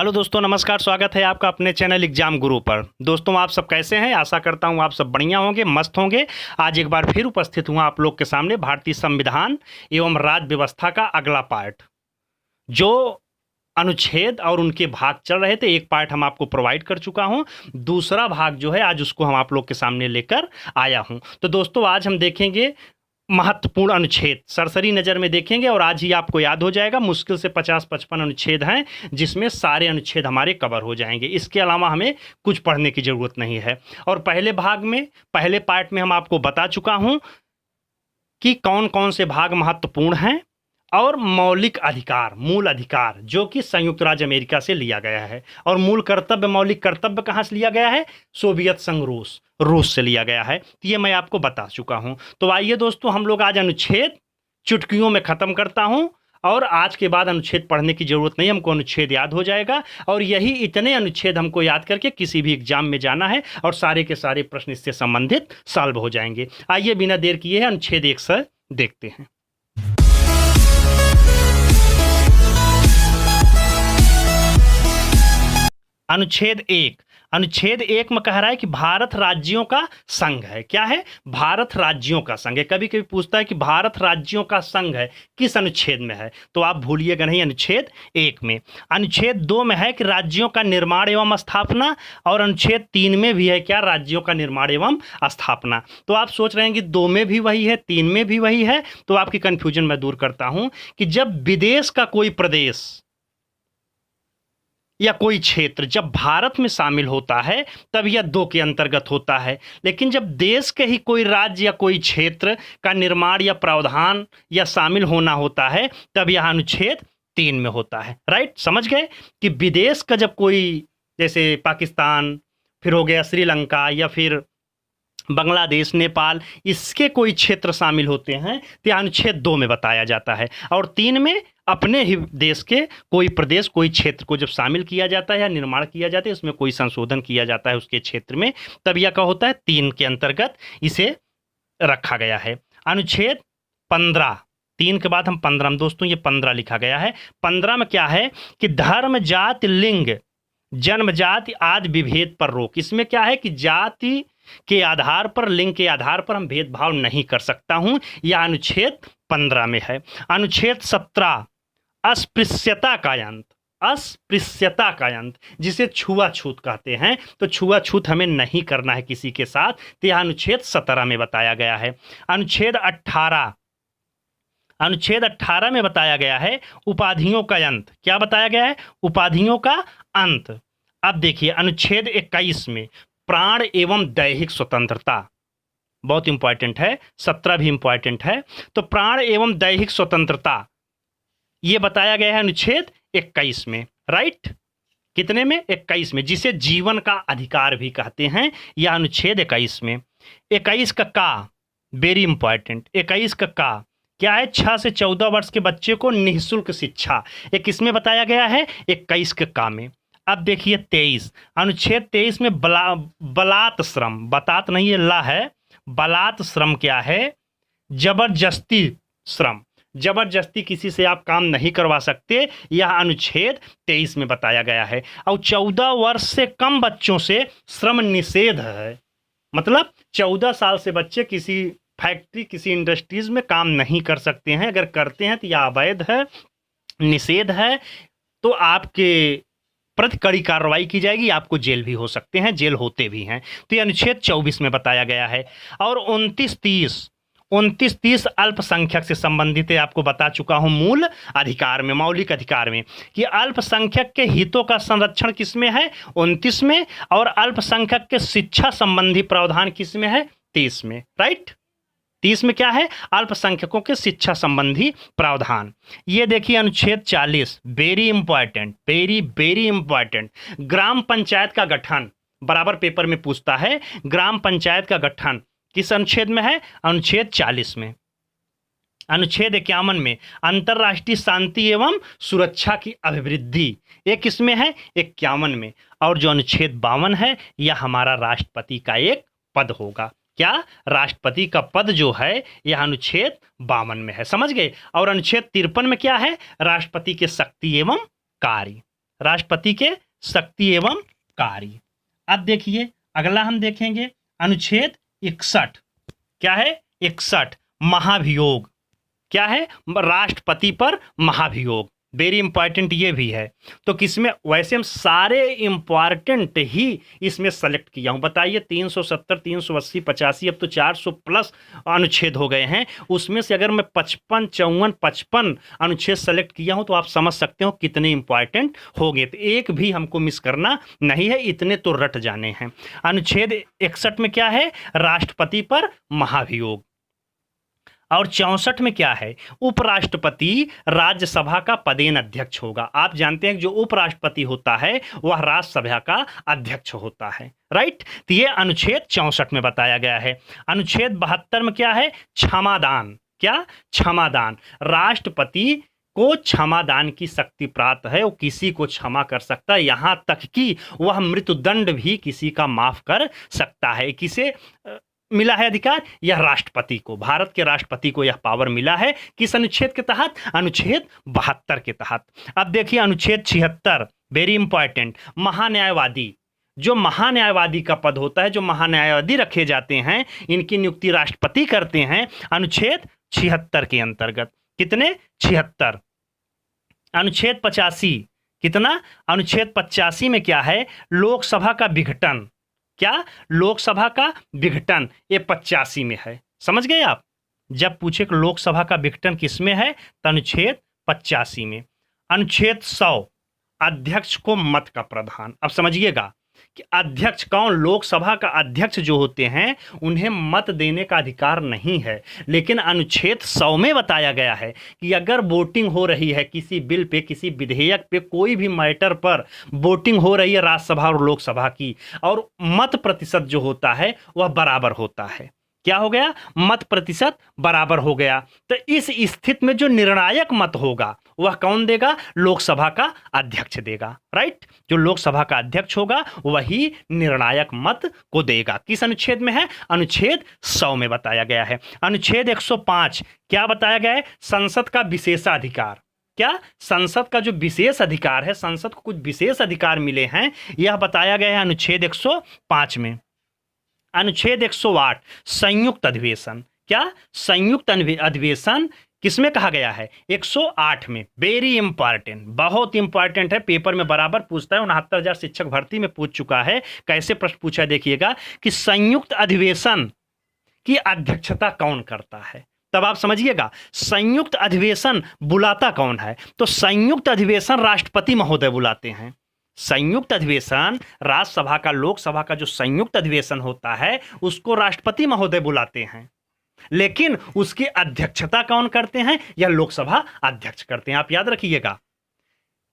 Hello दोस्तों, नमस्कार। स्वागत है आपका अपने चैनल एग्जाम गुरु पर। दोस्तों, आप सब कैसे हैं? आशा करता हूं आप सब बढ़िया होंगे, मस्त होंगे। आज एक बार फिर उपस्थित हुआ आप लोग के सामने भारतीय संविधान एवं राज्य व्यवस्था का अगला पार्ट। जो अनुच्छेद और उनके भाग चल रहे थे, एक पार्ट हम आपको प्रोवाइड कर चुका हूं। दूसरा भाग जो है आज उसको हम आप लोग के सामने लेकर आया हूं। तो दोस्तों, आज हम देखेंगे महत्वपूर्ण अनुच्छेद, सरसरी नज़र में देखेंगे और आज ही आपको याद हो जाएगा। मुश्किल से 50-55 अनुच्छेद हैं जिसमें सारे अनुच्छेद हमारे कवर हो जाएंगे। इसके अलावा हमें कुछ पढ़ने की ज़रूरत नहीं है। और पहले भाग में, पहले पार्ट में हम आपको बता चुका हूं कि कौन कौन से भाग महत्वपूर्ण हैं और मौलिक अधिकार, मूल अधिकार जो कि संयुक्त राज्य अमेरिका से लिया गया है। और मूल कर्तव्य, मौलिक कर्तव्य कहाँ से लिया गया है? सोवियत संघ रूस से लिया गया है। तो ये मैं आपको बता चुका हूं। तो आइए दोस्तों, हम लोग आज अनुच्छेद चुटकियों में ख़त्म करता हूं। और आज के बाद अनुच्छेद पढ़ने की ज़रूरत नहीं, हमको अनुच्छेद याद हो जाएगा। और यही इतने अनुच्छेद हमको याद करके किसी भी एग्जाम में जाना है और सारे के सारे प्रश्न इससे संबंधित सॉल्व हो जाएंगे। आइए बिना देर किए अनुच्छेद 1 से देखते हैं। अनुच्छेद 1, अनुच्छेद 1 में कह रहा है कि भारत राज्यों का संघ है। क्या है? भारत राज्यों का संघ है। कभी कभी पूछता है कि भारत राज्यों का संघ है, किस अनुच्छेद में है? तो आप भूलिएगा नहीं, अनुच्छेद 1 में। अनुच्छेद 2 में है कि राज्यों का निर्माण एवं स्थापना। और अनुच्छेद 3 में भी है क्या? राज्यों का निर्माण एवं स्थापना। तो आप सोच रहे हैं कि 2 में भी वही है, 3 में भी वही है। तो आपकी कंफ्यूजन मैं दूर करता हूं कि जब विदेश का कोई प्रदेश या कोई क्षेत्र जब भारत में शामिल होता है तब यह 2 के अंतर्गत होता है। लेकिन जब देश के ही कोई राज्य या कोई क्षेत्र का निर्माण या प्रावधान या शामिल होना होता है तब यह अनुच्छेद 3 में होता है। राइट, समझ गए कि विदेश का जब कोई, जैसे पाकिस्तान, फिर हो गया श्रीलंका या फिर बांग्लादेश, नेपाल, इसके कोई क्षेत्र शामिल होते हैं तो अनुच्छेद 2 में बताया जाता है। और 3 में अपने ही देश के कोई प्रदेश, कोई क्षेत्र को जब शामिल किया जाता है या निर्माण किया जाता है, उसमें कोई संशोधन किया जाता है उसके क्षेत्र में, तब यह क्या होता है? 3 के अंतर्गत इसे रखा गया है। अनुच्छेद 15, 3 के बाद हम 15 में, दोस्तों ये 15 लिखा गया है। 15 में क्या है कि धर्म, जाति, लिंग, जन्म, जाति आदि विभेद पर रोक। इसमें क्या है कि जाति के आधार पर, लिंग के आधार पर हम भेदभाव नहीं कर सकता हूं। यह अनुच्छेद 15 में है। अनुच्छेद 17, अस्पृश्यता का अंत, अस्पृश्यता का अंत, जिसे छुआछूत कहते हैं। तो छुआछूत हमें नहीं करना है किसी के साथ, तो यह अनुच्छेद 17 में बताया गया है। अनुच्छेद 18, अनुच्छेद 18 में बताया गया है उपाधियों का अंत। क्या बताया गया है? उपाधियों का अंत। अब देखिए अनुच्छेद 21 में प्राण एवं दैहिक स्वतंत्रता, बहुत इंपॉर्टेंट है। 17 भी इंपॉर्टेंट है। तो प्राण एवं दैहिक स्वतंत्रता ये बताया गया है अनुच्छेद 21 में। राइट, कितने में? 21 में, जिसे जीवन का अधिकार भी कहते हैं। यह अनुच्छेद 21 में। 21 का वेरी इंपॉर्टेंट, 21 का क्या है? 6 से 14 वर्ष के बच्चे को निःशुल्क शिक्षा, एक इसमें बताया गया है 21 के का में। अब देखिए 23, अनुच्छेद 23 में बलात् श्रम, बतात नहीं, ये ला है। बलात् श्रम क्या है? जबरदस्ती श्रम, जबरदस्ती किसी से आप काम नहीं करवा सकते। यह अनुच्छेद 23 में बताया गया है। और 14 वर्ष से कम बच्चों से श्रम निषेध है। मतलब 14 साल से बच्चे किसी फैक्ट्री, किसी इंडस्ट्रीज में काम नहीं कर सकते हैं। अगर करते हैं तो यह अवैध है, निषेध है। तो आपके प्रति कड़ी कार्रवाई की जाएगी, आपको जेल भी हो सकते हैं, जेल होते भी हैं। तो ये अनुच्छेद 24 में बताया गया है। और 29-30 अल्पसंख्यक से संबंधित है। आपको बता चुका हूं मूल अधिकार में, मौलिक अधिकार में, कि अल्पसंख्यक के हितों का संरक्षण किसमें है? 29 में। और अल्पसंख्यक के शिक्षा संबंधी प्रावधान किसमें है? 30 में। राइट, 30 में क्या है? अल्पसंख्यकों के शिक्षा संबंधी प्रावधान। ये देखिए अनुच्छेद 40, very important, very very important. ग्राम पंचायत का गठन, बराबर पेपर में पूछता है। ग्राम पंचायत का गठन किस अनुच्छेद में है? अनुच्छेद 40 में। अनुच्छेद 51 में अंतर्राष्ट्रीय शांति एवं सुरक्षा की अभिवृद्धि, एक इसमें है 51 में। और जो अनुच्छेद 52 है यह हमारा राष्ट्रपति का एक पद होगा। क्या? राष्ट्रपति का पद जो है यह अनुच्छेद 52 में है। समझ गए? और अनुच्छेद 53 में क्या है? राष्ट्रपति के शक्ति एवं कार्य। राष्ट्रपति के शक्ति एवं कार्य। अब देखिए अगला हम देखेंगे अनुच्छेद 61। क्या है? 61 महाभियोग। क्या है? राष्ट्रपति पर महाभियोग। वेरी इंपॉर्टेंट ये भी है। तो किसमें? वैसे हम सारे इंपॉर्टेंट ही इसमें सेलेक्ट किया हूं। बताइए 370, 380, 85, अब तो 400 प्लस अनुच्छेद हो गए हैं। उसमें से अगर मैं 55, 54, 55 अनुच्छेद सेलेक्ट किया हूं तो आप समझ सकते हो कितने इंपॉर्टेंट हो गए। तो एक भी हमको मिस करना नहीं है, इतने तो रट जाने हैं। अनुच्छेद 61 में क्या है? राष्ट्रपति पर महाभियोग। और 64 में क्या है? उपराष्ट्रपति राज्यसभा का पदेन अध्यक्ष होगा। आप जानते हैं कि जो उपराष्ट्रपति होता है वह राज्यसभा का अध्यक्ष होता है, राइट। तो ये अनुच्छेद 64 में बताया गया है। अनुच्छेद 72 में क्या है? क्षमादान। क्या? क्षमादान। राष्ट्रपति को क्षमादान की शक्ति प्राप्त है, वो किसी को क्षमा कर सकता है, यहां तक कि वह मृत्युदंड भी किसी का माफ कर सकता है। किसे मिला है अधिकार? यह राष्ट्रपति को, भारत के राष्ट्रपति को यह पावर मिला है। किस अनुच्छेद के तहत? अनुच्छेद 72 के तहत। अब देखिए अनुच्छेद 76, वेरी इंपॉर्टेंट, महान्यायवादी। जो महान्यायवादी का पद होता है, जो महान्यायवादी रखे जाते हैं, इनकी नियुक्ति राष्ट्रपति करते हैं अनुच्छेद 76 के अंतर्गत। कितने? 76। अनुच्छेद 85 कितना? अनुच्छेद 85 में क्या है? लोकसभा का विघटन। क्या? लोकसभा का विघटन, ये 85 में है। समझ गए आप? जब पूछे कि लोकसभा का विघटन किस में है तो अनुच्छेद 85 में। अनुच्छेद 100 अध्यक्ष को मत का प्रदान। अब समझिएगा कि अध्यक्ष कौन? लोकसभा का अध्यक्ष जो होते हैं उन्हें मत देने का अधिकार नहीं है, लेकिन अनुच्छेद 100 में बताया गया है कि अगर वोटिंग हो रही है किसी बिल पे, किसी विधेयक पे, कोई भी मैटर पर वोटिंग हो रही है राज्यसभा और लोकसभा की, और मत प्रतिशत जो होता है वह बराबर होता है। क्या हो गया? मत प्रतिशत बराबर हो गया। तो इस स्थिति में जो निर्णायक मत होगा वह कौन देगा? लोकसभा का अध्यक्ष देगा, राइट। जो लोकसभा का अध्यक्ष होगा वही निर्णायक मत को देगा। किस अनुच्छेद में है? अनुच्छेद 100 में बताया गया है। अनुच्छेद 105 क्या बताया गया है? संसद का विशेषाधिकार। क्या? संसद का जो विशेष अधिकार है, संसद को कुछ विशेष अधिकार मिले हैं, यह बताया गया है अनुच्छेद 105 में। अनुच्छेद 108 संयुक्त अधिवेशन। क्या? संयुक्त अधिवेशन किसमें कहा गया है? 108 में। वेरी इंपॉर्टेंट, बहुत इंपॉर्टेंट है, पेपर में बराबर पूछता है। 69,000 शिक्षक भर्ती में पूछ चुका है। कैसे प्रश्न पूछा देखिएगा कि संयुक्त अधिवेशन की अध्यक्षता कौन करता है, तब आप समझिएगा संयुक्त अधिवेशन बुलाता कौन है। तो संयुक्त अधिवेशन राष्ट्रपति महोदय बुलाते हैं। संयुक्त अधिवेशन राज्यसभा का, लोकसभा का जो संयुक्त अधिवेशन होता है उसको राष्ट्रपति महोदय बुलाते हैं, लेकिन उसकी अध्यक्षता कौन करते हैं? यह लोकसभा अध्यक्ष करते हैं। आप याद रखिएगा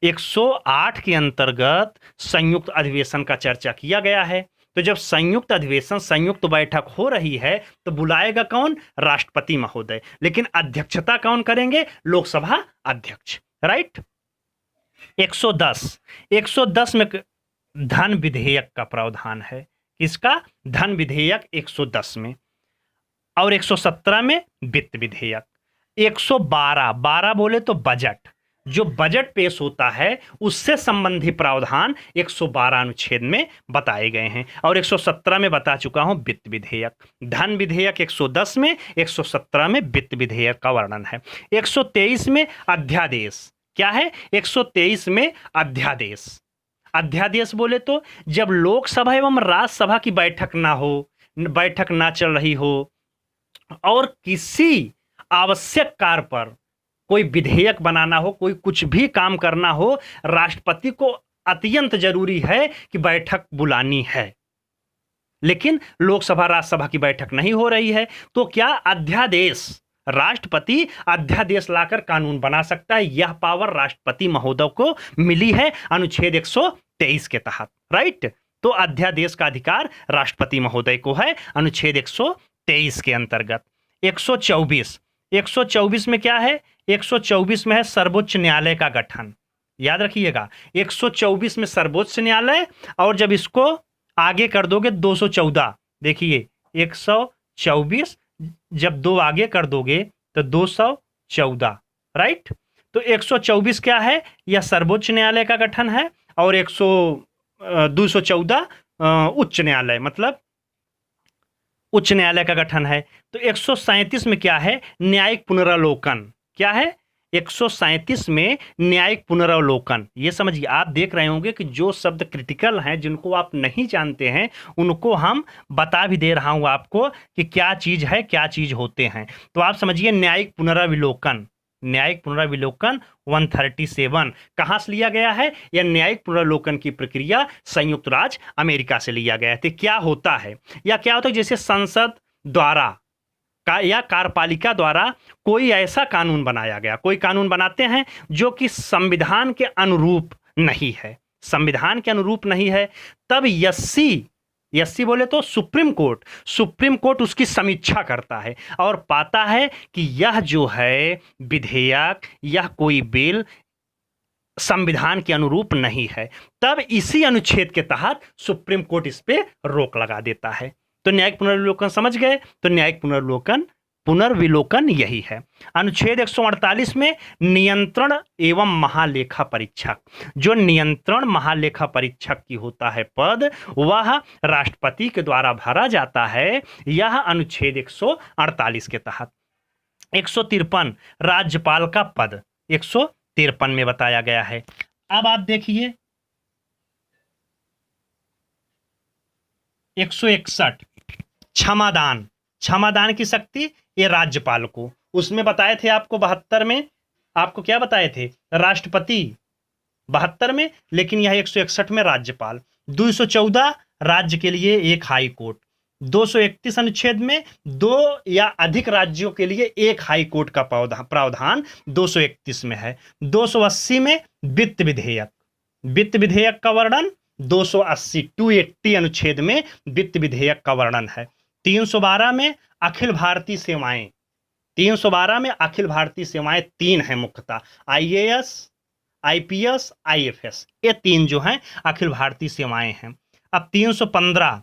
108 के अंतर्गत संयुक्त अधिवेशन का चर्चा किया गया है। तो जब संयुक्त अधिवेशन, संयुक्त बैठक हो रही है तो बुलाएगा कौन? राष्ट्रपति महोदय, लेकिन अध्यक्षता कौन करेंगे? लोकसभा अध्यक्ष, राइट। 110 में धन विधेयक का प्रावधान है। किसका? धन विधेयक 110 में। और 117 में वित्त विधेयक। 112 बोले तो बजट, जो बजट पेश होता है उससे संबंधी प्रावधान 112 अनुच्छेद में बताए गए हैं। और 117 में बता चुका हूं वित्त विधेयक। धन विधेयक 110 में, 117 में वित्त विधेयक का वर्णन है। 123 में अध्यादेश। क्या है? 123 में अध्यादेश। अध्यादेश बोले तो जब लोकसभा एवं राज्यसभा की बैठक ना चल रही हो और किसी आवश्यक कार्य पर कोई विधेयक बनाना हो, कोई कुछ भी काम करना हो, राष्ट्रपति को अत्यंत जरूरी है कि बैठक बुलानी है, लेकिन लोकसभा राज्यसभा की बैठक नहीं हो रही है, तो क्या? अध्यादेश, राष्ट्रपति अध्यादेश लाकर कानून बना सकता है। यह पावर राष्ट्रपति महोदय को मिली है अनुच्छेद 123 के तहत, राइट। तो अध्यादेश का अधिकार राष्ट्रपति महोदय को है अनुच्छेद 123 के अंतर्गत। 124 में क्या है? 124 में है सर्वोच्च न्यायालय का गठन। याद रखिएगा 124 में सर्वोच्च न्यायालय, और जब इसको आगे कर दोगे 214, देखिए 124 जब 2 आगे कर दोगे तो 214, राइट। तो 124 क्या है, यह सर्वोच्च न्यायालय का गठन है, और 214 उच्च न्यायालय मतलब उच्च न्यायालय का गठन है। तो 137 में क्या है, न्यायिक पुनरावलोकन। क्या है 137 में न्यायिक पुनरावलोकन। ये समझिए, आप देख रहे होंगे कि जो शब्द क्रिटिकल हैं, जिनको आप नहीं जानते हैं, उनको हम बता भी दे रहा हूं आपको कि क्या चीज है, क्या चीज होते हैं। तो आप समझिए न्यायिक पुनरावलोकन, न्यायिक पुनरावलोकन 137 कहां से लिया गया है? यह न्यायिक पुनरावलोकन की प्रक्रिया संयुक्त राज्य अमेरिका से लिया गया है। तो क्या होता है, या क्या होता है, जैसे संसद द्वारा या कार्यपालिका द्वारा कोई ऐसा कानून बनाया गया, कोई कानून बनाते हैं जो कि संविधान के अनुरूप नहीं है, संविधान के अनुरूप नहीं है, तब यस्सी बोले तो सुप्रीम कोर्ट उसकी समीक्षा करता है और पाता है कि यह जो है विधेयक, यह कोई बिल संविधान के अनुरूप नहीं है, तब इसी अनुच्छेद के तहत सुप्रीम कोर्ट इस पे रोक लगा देता है। तो न्यायिक पुनर्विलोकन समझ गए? तो न्यायिक पुनर्विलोकन यही है। अनुच्छेद 148 में नियंत्रण एवं महालेखा परीक्षक, जो नियंत्रण महालेखा परीक्षक की होता है पद, वह राष्ट्रपति के द्वारा भरा जाता है, यह अनुच्छेद 148 के तहत। 153 राज्यपाल का पद 153 में बताया गया है। अब आप देखिए 161 क्षमादान की शक्ति, ये राज्यपाल को, उसमें बताए थे आपको 72 में, आपको क्या बताए थे, राष्ट्रपति 72 में, लेकिन यह 161 में राज्यपाल। 214 राज्य के लिए एक हाई कोर्ट। 231 अनुच्छेद में 2 या अधिक राज्यों के लिए एक हाई कोर्ट का प्रावधान 231 में है। 280 में वित्त विधेयक का वर्णन 280 अनुच्छेद में वित्त विधेयक का वर्णन है। 312 में अखिल भारतीय सेवाएं, 312 में अखिल भारतीय सेवाएं 3 हैं मुख्यतः, IAS, IPS, IFS, ये 3 जो हैं अखिल भारतीय सेवाएं हैं। अब 315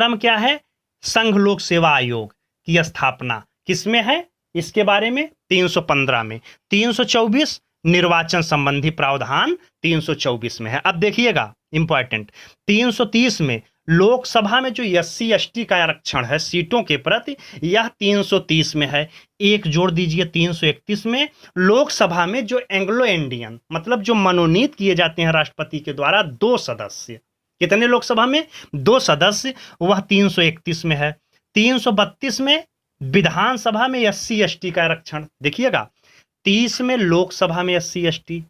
में क्या है, संघ लोक सेवा आयोग की स्थापना किसमें है, इसके बारे में 315 में। 324 निर्वाचन संबंधी प्रावधान 324 में है। अब देखिएगा इंपॉर्टेंट, 330 में लोकसभा में जो SC ST का आरक्षण है सीटों के प्रति, यह 330 में है। एक जोड़ दीजिए 331 में लोकसभा में जो एंग्लो इंडियन मतलब जो मनोनीत किए जाते हैं राष्ट्रपति के द्वारा 2 सदस्य, कितने लोकसभा में 2 सदस्य, वह 331 में है। 332 में विधानसभा में SC ST का आरक्षण, देखिएगा 30 में लोकसभा में SC ST,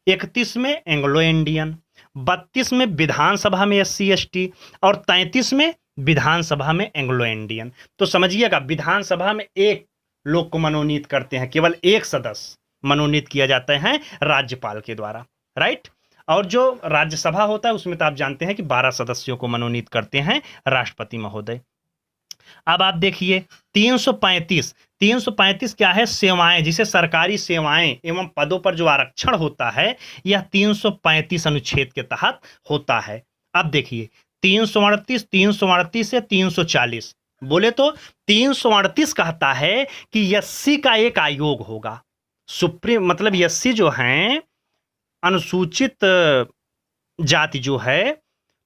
31 में एंग्लो इंडियन, 32 में विधानसभा में SC ST और 33 में विधानसभा में एंग्लो इंडियन। तो समझिएगा विधानसभा में एक लोग को मनोनीत करते हैं, केवल एक सदस्य मनोनीत किया जाता है राज्यपाल के द्वारा, राइट। और जो राज्यसभा होता है उसमें तो आप जानते हैं कि 12 सदस्यों को मनोनीत करते हैं राष्ट्रपति महोदय। अब आप देखिए 335 क्या है, सेवाएं, जिसे सरकारी सेवाएं एवं पदों पर जो आरक्षण होता है यह 335 अनुच्छेद के तहत होता है। अब देखिए 338 से 340 बोले तो 338 कहता है कि SC का एक आयोग होगा, सुप्रीम मतलब SC जो हैं अनुसूचित जाति जो है,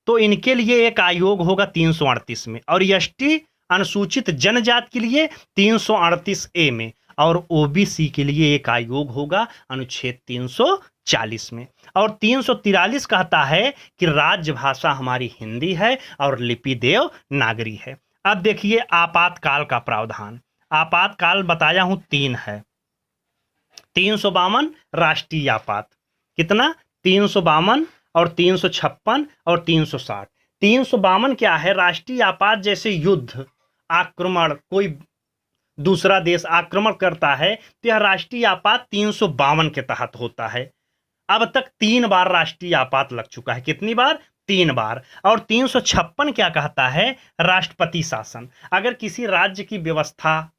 तो इनके लिए एक आयोग होगा 338 में, और ST अनुसूचित जनजाति के लिए 338A में, और OBC के लिए एक आयोग होगा अनुच्छेद 340 में। और 343 कहता है कि राज्य भाषा हमारी हिंदी है और लिपि देवनागरी है। अब देखिए आपातकाल का प्रावधान, आपातकाल बताया हूं 3 है। 352 राष्ट्रीय आपात, कितना 352 और 356 और 360। 352 क्या है, राष्ट्रीय आपात, जैसे युद्ध, आक्रमण, कोई दूसरा देश आक्रमण करता है तो यह राष्ट्रीय आपात 352 के तहत होता है। अब तक 3 बार राष्ट्रीय आपात लग चुका है, कितनी बार, 3 बार। और 356 क्या कहता है, राष्ट्रपति शासन, अगर किसी राज्य की व्यवस्था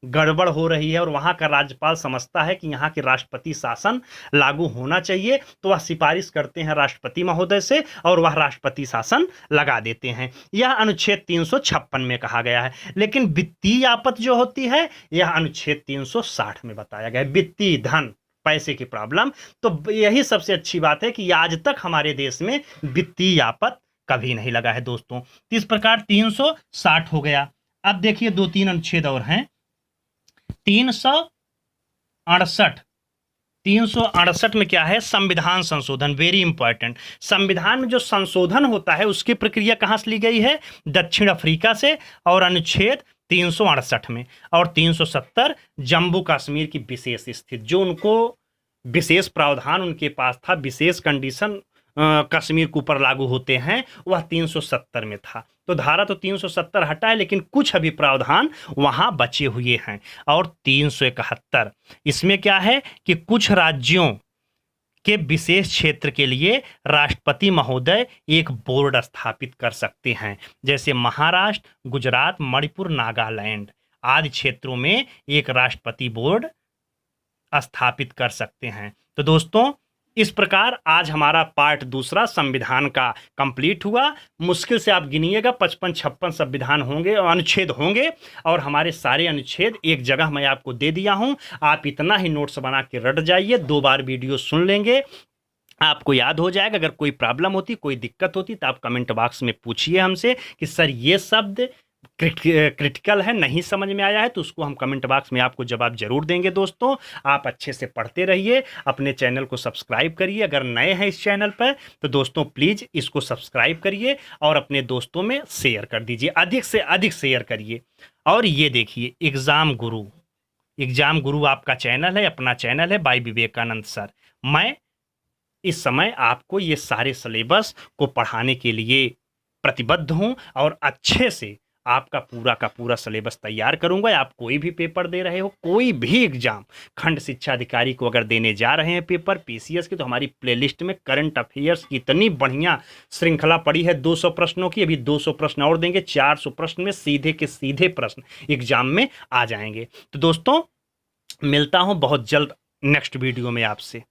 गड़बड़ हो रही है और वहाँ का राज्यपाल समझता है कि यहाँ के राष्ट्रपति शासन लागू होना चाहिए, तो वह सिफारिश करते हैं राष्ट्रपति महोदय से और वह राष्ट्रपति शासन लगा देते हैं। यह अनुच्छेद 356 में कहा गया है। लेकिन वित्तीय आपत्ति जो होती है यह अनुच्छेद 360 में बताया गया है। वित्तीय धन, पैसे की प्रॉब्लम, तो यही सबसे अच्छी बात है कि आज तक हमारे देश में वित्तीय आपत्ति कभी नहीं लगा है दोस्तों। तो इस प्रकार 360 हो गया। अब देखिए 2-3 अनुच्छेद और हैं। 368 में क्या है? संविधान संशोधन, वेरी इंपॉर्टेंट। संविधान में जो संशोधन होता है उसकी प्रक्रिया कहां से ली गई है? दक्षिण अफ्रीका से, और अनुच्छेद 368 में। और 370 जम्मू कश्मीर की विशेष स्थिति, जो उनको विशेष प्रावधान उनके पास था, विशेष कंडीशन कश्मीर के ऊपर लागू होते हैं, वह 370 में था। तो धारा तो 370 हटा है, लेकिन कुछ अभी प्रावधान वहां बचे हुए हैं। और 371 इसमें क्या है कि कुछ राज्यों के विशेष क्षेत्र के लिए राष्ट्रपति महोदय एक बोर्ड स्थापित कर सकते हैं, जैसे महाराष्ट्र, गुजरात, मणिपुर, नागालैंड आदि क्षेत्रों में एक राष्ट्रपति बोर्ड स्थापित कर सकते हैं। तो दोस्तों इस प्रकार आज हमारा पार्ट दूसरा संविधान का कंप्लीट हुआ। मुश्किल से आप गिनिएगा 55-56 संविधान होंगे और अनुच्छेद होंगे, और हमारे सारे अनुच्छेद एक जगह मैं आपको दे दिया हूं। आप इतना ही नोट्स बना के रट जाइए, 2 बार वीडियो सुन लेंगे, आपको याद हो जाएगा। अगर कोई प्रॉब्लम होती, कोई दिक्कत होती तो आप कमेंट बॉक्स में पूछिए हमसे कि सर ये शब्द क्रिटिकल है, नहीं समझ में आया है, तो उसको हम कमेंट बॉक्स में आपको जवाब जरूर देंगे। दोस्तों आप अच्छे से पढ़ते रहिए, अपने चैनल को सब्सक्राइब करिए। अगर नए हैं इस चैनल पर तो दोस्तों प्लीज़ इसको सब्सक्राइब करिए और अपने दोस्तों में शेयर कर दीजिए, अधिक से अधिक शेयर करिए। और ये देखिए एग्ज़ाम गुरु आपका चैनल है, अपना चैनल है बाय विवेकानंद सर। मैं इस समय आपको ये सारे सिलेबस को पढ़ाने के लिए प्रतिबद्ध हूँ और अच्छे से आपका पूरा का पूरा सिलेबस तैयार करूंगा। आप कोई भी पेपर दे रहे हो, कोई भी एग्जाम, खंड शिक्षा अधिकारी को अगर देने जा रहे हैं पेपर पीसीएस की, तो हमारी प्लेलिस्ट में करंट अफेयर्स की इतनी बढ़िया श्रृंखला पड़ी है 200 प्रश्नों की। अभी 200 प्रश्न और देंगे, 400 प्रश्न में सीधे के सीधे प्रश्न एग्जाम में आ जाएंगे। तो दोस्तों मिलता हूं बहुत जल्द नेक्स्ट वीडियो में आपसे।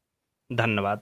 धन्यवाद।